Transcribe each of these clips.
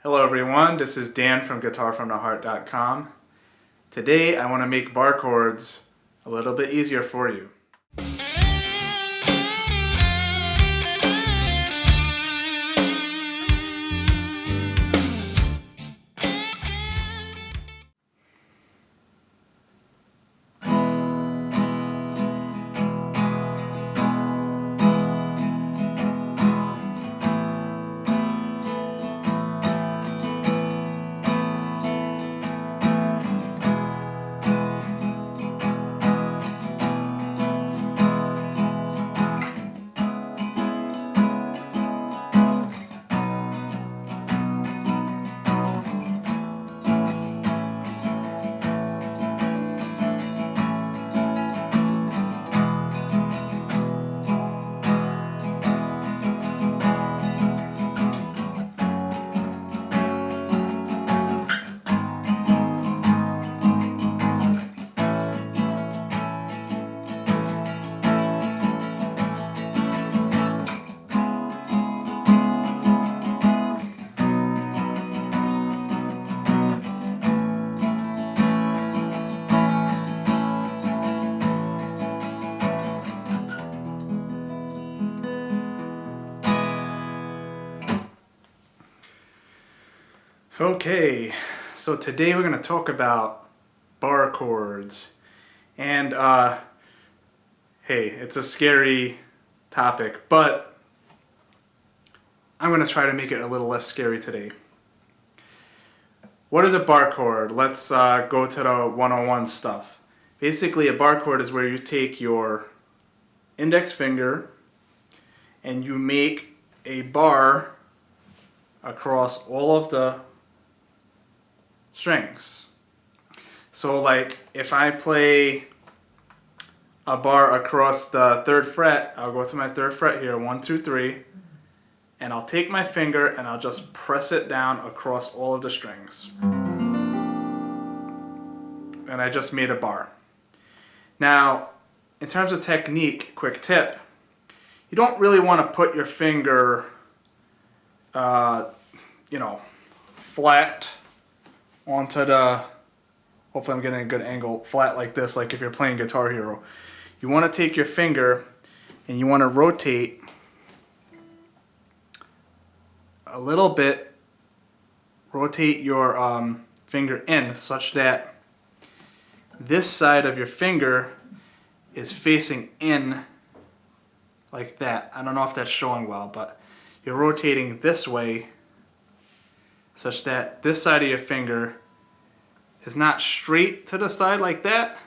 Hello everyone, this is Dan from guitarfromtheheart.com. Today I want to make bar chords a little bit easier for you. Okay, so today we're going to talk about bar chords, and hey, it's a scary topic, but I'm going to try to make it a little less scary today. What is a bar chord? Let's go to the 101 stuff. Basically, a bar chord is where you take your index finger and you make a bar across all of the strings. So like if I play a bar across the 3rd fret, I'll go to my 3rd fret here, 1, 2, 3, and I'll take my finger and I'll just press it down across all of the strings. And I just made a bar. Now, in terms of technique, quick tip, you don't really want to put your finger, flat onto the, hopefully I'm getting a good angle, flat like this, like if you're playing Guitar Hero. You want to take your finger and you want to rotate a little bit, rotate your finger in such that this side of your finger is facing in like that. I don't know if that's showing well, but you're rotating this way such that this side of your finger is not straight to the side like that,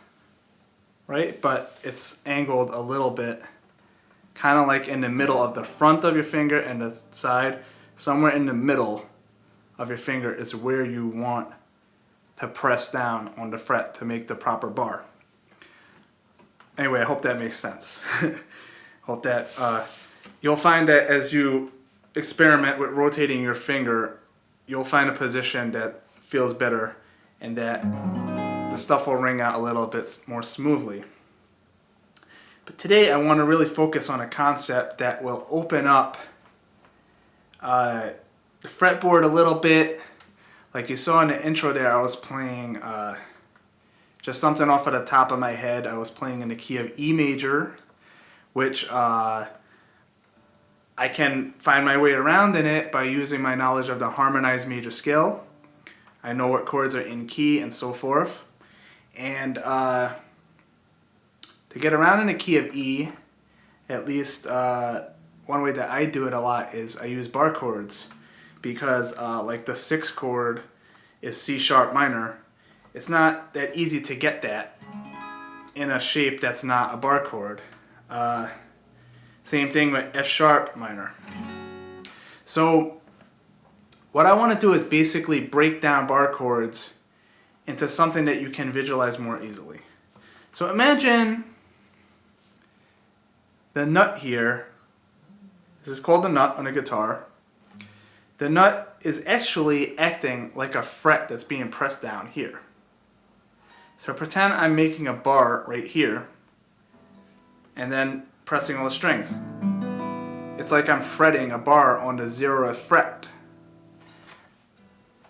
right? But it's angled a little bit, kind of like in the middle of the front of your finger and the side. Somewhere in the middle of your finger is where you want to press down on the fret to make the proper bar. Anyway, I hope that makes sense. Hope that you'll find that as you experiment with rotating your finger, you'll find a position that feels better and that the stuff will ring out a little bit more smoothly. But today I want to really focus on a concept that will open up the fretboard a little bit. Like you saw in the intro there, I was playing just something off of the top of my head. I was playing in the key of E Major, which I can find my way around in it by using my knowledge of the harmonized major scale. I know what chords are in key and so forth. And to get around in the key of E, at least one way that I do it a lot is I use bar chords, because like the 6th chord is C sharp minor. It's not that easy to get that in a shape that's not a bar chord. Same thing with F sharp minor. So what I want to do is basically break down bar chords into something that you can visualize more easily. So imagine the nut here. This is called the nut on a guitar. The nut is actually acting like a fret that's being pressed down here. So pretend I'm making a bar right here and then pressing all the strings. It's like I'm fretting a bar on the 0th fret.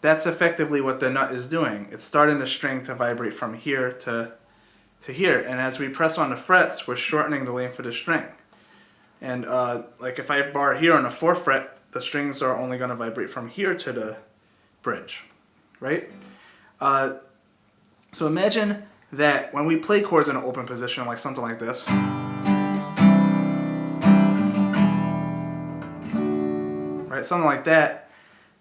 that's effectively what the nut is doing. It's starting the string to vibrate from here to here, and as we press on the frets, we're shortening the length of the string. And like if I bar here on the 4th fret, the strings are only going to vibrate from here to the bridge, right? So imagine that when we play chords in an open position, like something like this, right, something like that,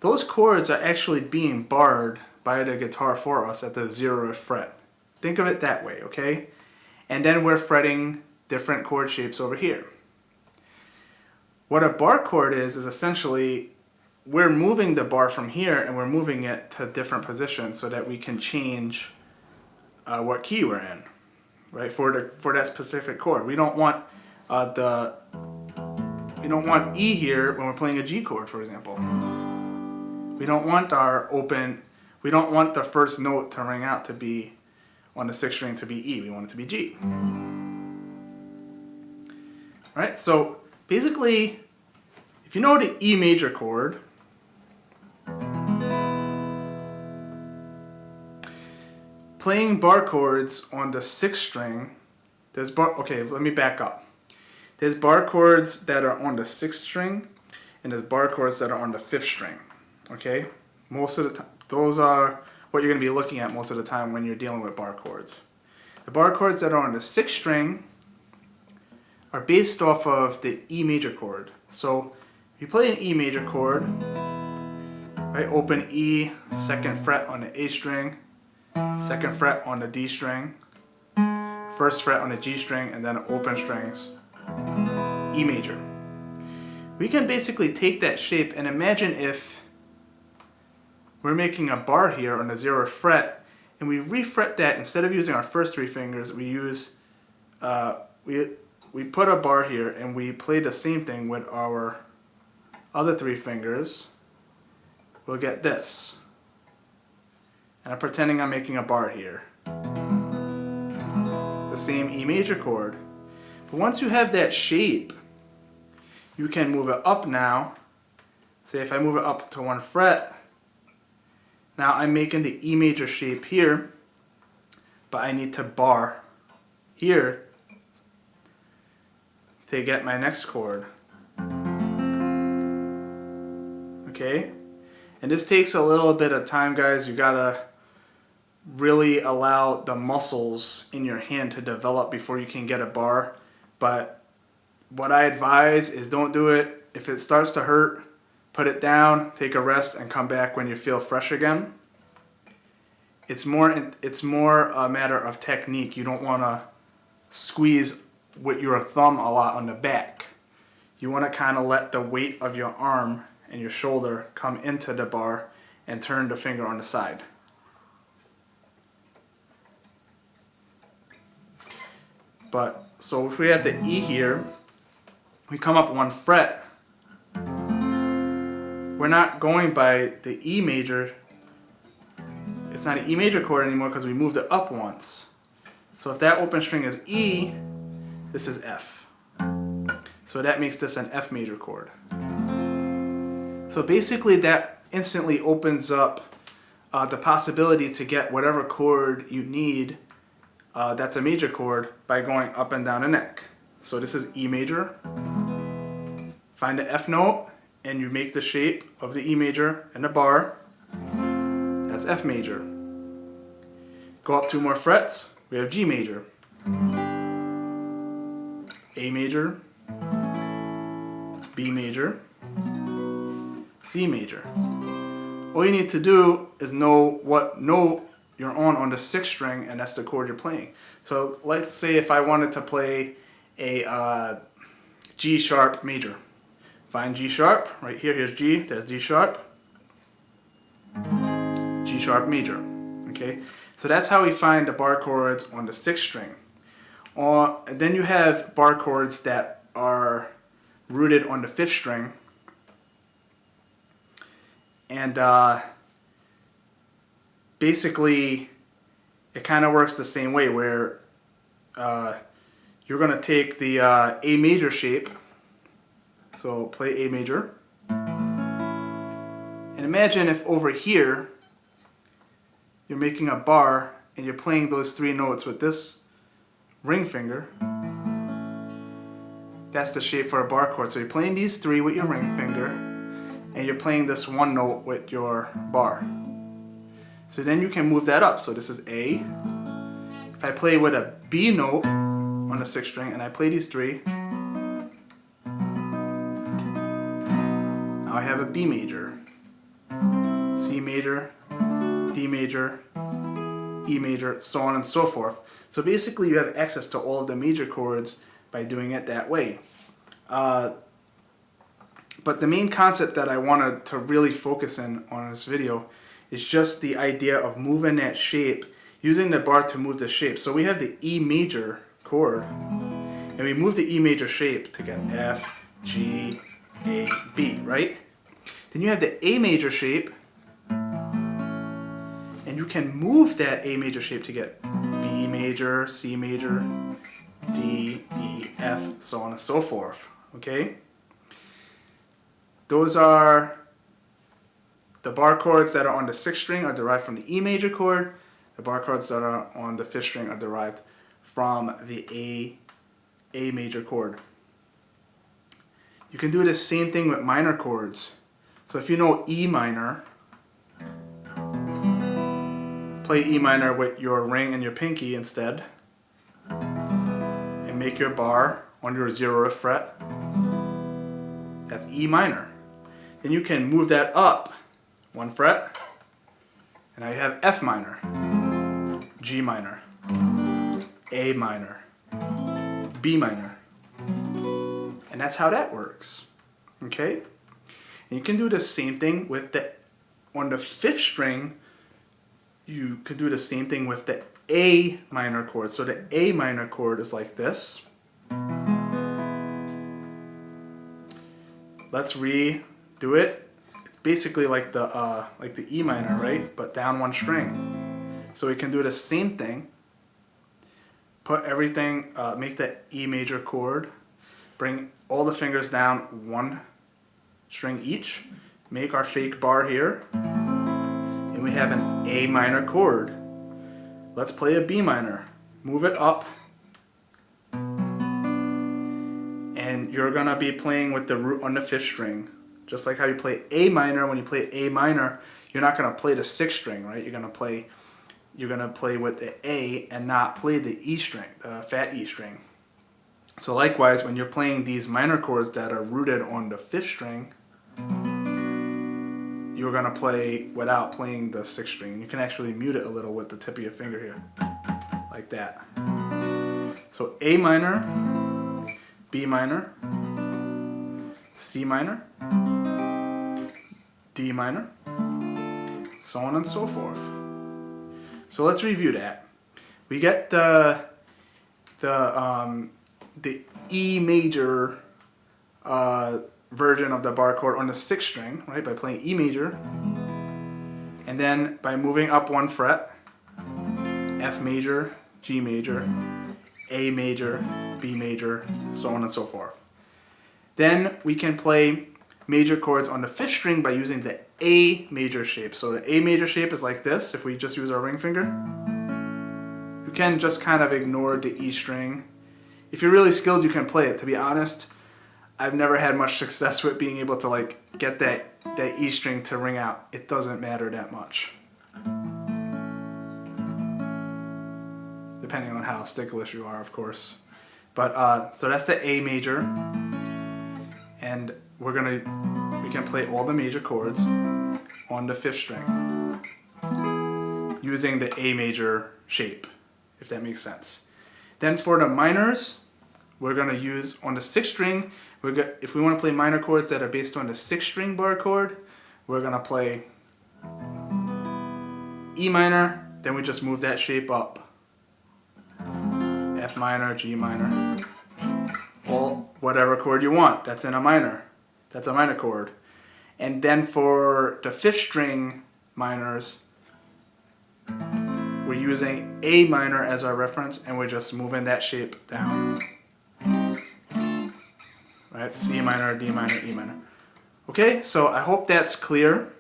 those chords are actually being barred by the guitar for us at the 0th fret. Think of it that way, okay? And then we're fretting different chord shapes over here. What a bar chord is essentially we're moving the bar from here and we're moving it to different positions so that we can change what key we're in, right? For that specific chord. We don't want E here when we're playing a G chord, for example. We don't want we don't want the first note to ring out to be on the 6th string to be E. We want it to be G. Alright, so basically, if you know the E major chord, playing bar chords on the 6th string, okay, let me back up. There's bar chords that are on the 6th string, and there's bar chords that are on the 5th string. Okay? Most of the time, those are what you're going to be looking at most of the time when you're dealing with bar chords. The bar chords that are on the 6th string are based off of the E major chord. So if you play an E major chord, right, open E, 2nd fret on the A string, 2nd fret on the D string, 1st fret on the G string, and then open strings, E major. We can basically take that shape and imagine if we're making a bar here on the 0th fret, and we refret that. Instead of using our first 3 fingers, we use we put a bar here and we play the same thing with our other 3 fingers. We'll get this, and I'm pretending I'm making a bar here, the same E major chord. But once you have that shape, you can move it up now. Say if I move it up to 1 fret, now I'm making the E major shape here, but I need to bar here to get my next chord. Okay? And this takes a little bit of time, guys. You gotta really allow the muscles in your hand to develop before you can get a bar. But what I advise is don't do it. If it starts to hurt, put it down, take a rest, and come back when you feel fresh again. It's more a matter of technique. You don't want to squeeze with your thumb a lot on the back. You want to kind of let the weight of your arm and your shoulder come into the bar and turn the finger on the side. But so if we have the E here, we come up 1 fret. We're not going by the E major. It's not an E major chord anymore because we moved it up once. So if that open string is E, this is F. So that makes this an F major chord. So basically that instantly opens up the possibility to get whatever chord you need that's a major chord by going up and down the neck. So this is E major. Find the F note and you make the shape of the E major and the bar. That's F major. Go up 2 more frets, we have G major, A major, B major, C major. All you need to do is know what note you're on the 6th string, and that's the chord you're playing. So let's say if I wanted to play a G sharp major. Find G sharp, right here, here's G, there's G sharp, G sharp major. Okay, so that's how we find the bar chords on the 6th string. And then you have bar chords that are rooted on the 5th string. And basically, it kind of works the same way, where you're going to take the A major shape. So play A major. And imagine if over here you're making a bar and you're playing those 3 notes with this ring finger, that's the shape for a bar chord. So you're playing these 3 with your ring finger and you're playing this 1 note with your bar. So then you can move that up. So this is A. If I play with a B note on the 6th string and I play these 3, now I have a B major, C major, D major, E major, so on and so forth. So basically you have access to all of the major chords by doing it that way. But the main concept that I wanted to really focus in on this video is just the idea of moving that shape, using the bar to move the shape. So we have the E major chord, and we move the E major shape to get F, G, A, B, right? Then you have the A major shape, and you can move that A major shape to get B major, C major, D, E, F, so on and so forth, okay? Those are the bar chords that are on the 6th string are derived from the E major chord. The bar chords that are on the 5th string are derived from the A major chord. You can do the same thing with minor chords. So if you know E minor, play E minor with your ring and your pinky instead, and make your bar on your 0th fret. That's E minor. Then you can move that up 1 fret, and now you have F minor, G minor, A minor, B minor, and that's how that works, okay? And you can do the same thing with on the 5th string, you could do the same thing with the A minor chord. So the A minor chord is like this. Let's redo it. It's basically like the E minor, right? But down 1 string. So we can do the same thing. Put everything, make the E major chord, bring all the fingers down 1 string each, make our fake bar here, and we have an A minor chord. Let's play a B minor. Move it up, and you're gonna be playing with the root on the 5th string. Just like how you play A minor, when you play A minor, you're not gonna play the 6th string, right? You're gonna play with the A and not play the E string, the fat E string. So likewise, when you're playing these minor chords that are rooted on the 5th string, you're gonna play without playing the 6th string. And you can actually mute it a little with the tip of your finger here, like that. So A minor, B minor, C minor, D minor, so on and so forth. So let's review that. We get the E major version of the bar chord on the 6th string, right, by playing E major, and then by moving up 1 fret, F major, G major, A major, B major, so on and so forth. Then we can play major chords on the 5th string by using the A major shape. So the A major shape is like this if we just use our ring finger. You can just kind of ignore the E string. If you're really skilled, you can play it. To be honest, I've never had much success with being able to like get that E string to ring out. It doesn't matter that much, depending on how sticklish you are, of course. But so that's the A major, and we can play all the major chords on the 5th string using the A major shape, if that makes sense. Then for the minors, we're going to use on the 6th string, if we want to play minor chords that are based on the 6th string bar chord, we're going to play E minor, then we just move that shape up. F minor, G minor, or whatever chord you want, that's in a minor. That's a minor chord. And then for the 5th string minors, we're using A minor as our reference, and we're just moving that shape down. Right, C minor, D minor, E minor. Okay, so I hope that's clear.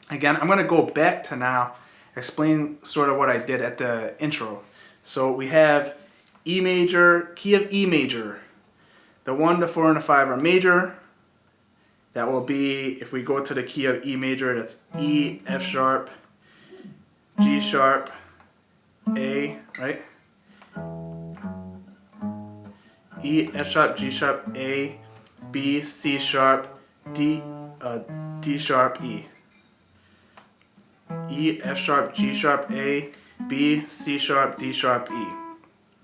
Again, I'm going to go back to now, explain sort of what I did at the intro. So we have E major, key of E major. The 1, the 4, and the 5 are major. That will be, if we go to the key of E major, that's E, F sharp, G sharp, A, right? E, F sharp, G sharp, A, B, C sharp, D sharp, E. E, F sharp, G sharp, A, B, C sharp, D sharp, E.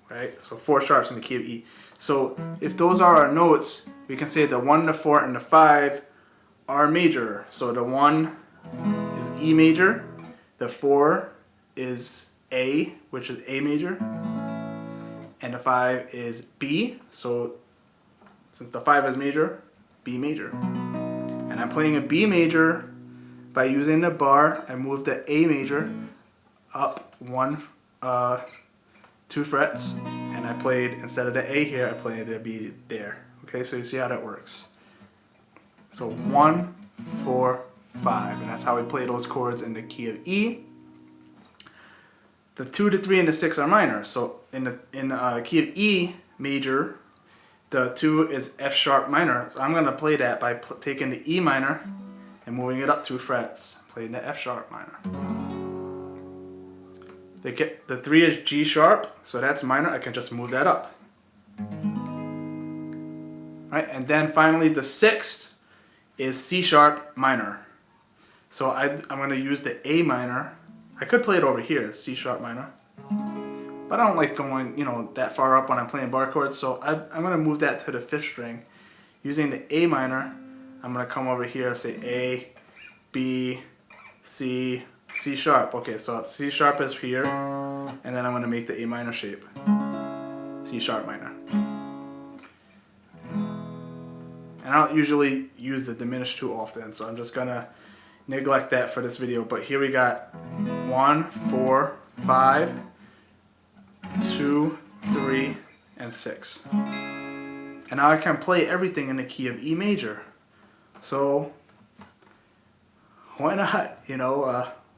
Right? So 4 sharps in the key of E. So if those are our notes, we can say the 1, the 4, and the 5 are major. So the 1 is E major, the 4 is A, which is A major, and the 5 is B. So since the 5 is major, B major. And I'm playing a B major by using the bar. I move the A major up 2 frets, and I played, instead of the A here, I played the B there. Okay, so you see how that works. So 1, 4, 5, and that's how we play those chords in the key of E. The 2, the 3, and the 6 are minor. So in the key of E major, the 2 is F sharp minor. So I'm going to play that by taking the E minor and moving it up 2 frets, playing the F sharp minor. The 3 is G sharp, so that's minor. I can just move that up. Right, and then finally the 6th is C sharp minor. So I'm going to use the A minor. I could play it over here, C sharp minor, but I don't like going, that far up when I'm playing bar chords. So I'm going to move that to the 5th string. Using the A minor, I'm going to come over here and say A, B, C, C sharp. Okay, so C sharp is here, and then I'm going to make the A minor shape. C sharp minor. And I don't usually use the diminished too often, so I'm just going to neglect that for this video. But here we got 1, 4, 5, 2, 3, and 6. And now I can play everything in the key of E major. So why not?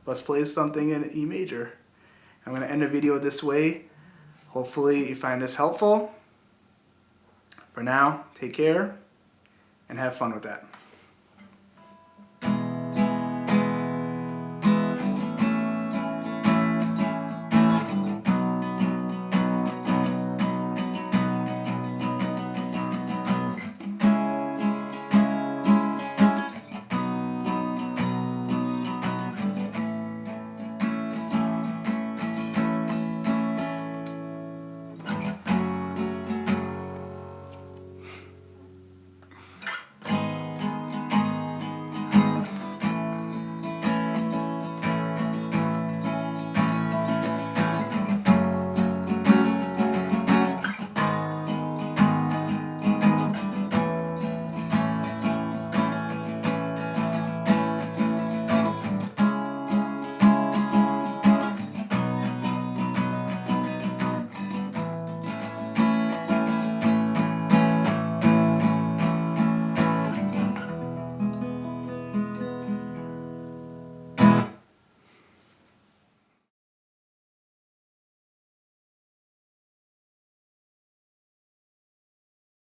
Let's play something in E major. I'm going to end the video this way. Hopefully you find this helpful. For now, take care and have fun with that.